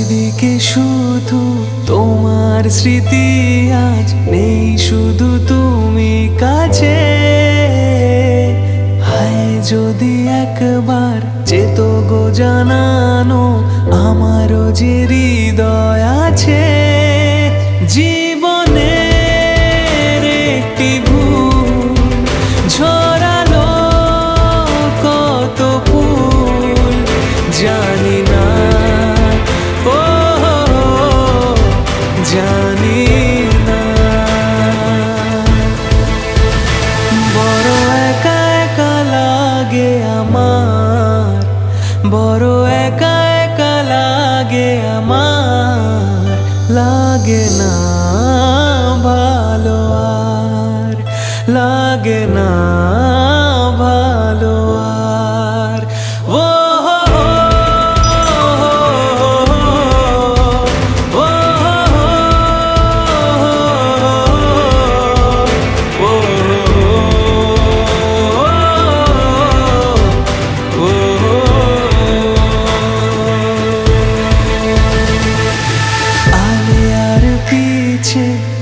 চারিদিকে শুধু তোমার স্মৃতি, আজ নেই শুধু তুমি কাছে। হায় যদি একবার যেত গো জানানো, আমারও যে হৃদয় আছে। জীবনের একটি ভুল ঝরালো কত ফুল, জানি না ও জানি না। বড় একা একা লাগে আমার, বড় একা একা লাগে আমার। লাগে না ভালো আর, লাগে না ভালো আর। ও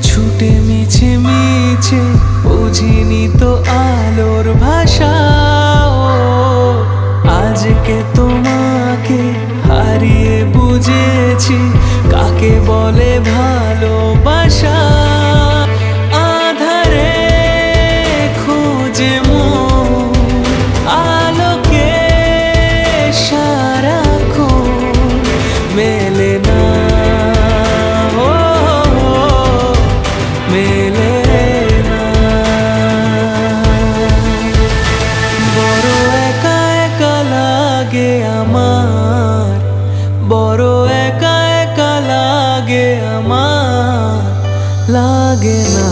ছুটে মিছে মিছে বুঝিনি তো আলোর ভাষা। আজকে তোমাকে হারিয়ে বুঝেছি কাকে বলে ভালোবাসা। আধারে খোঁজে মন আলোকে সারাক্ষণ, মেলে না মেলে না। বড় একা একা লাগে আমার, বড় একা একা লাগে আমার। লাগে না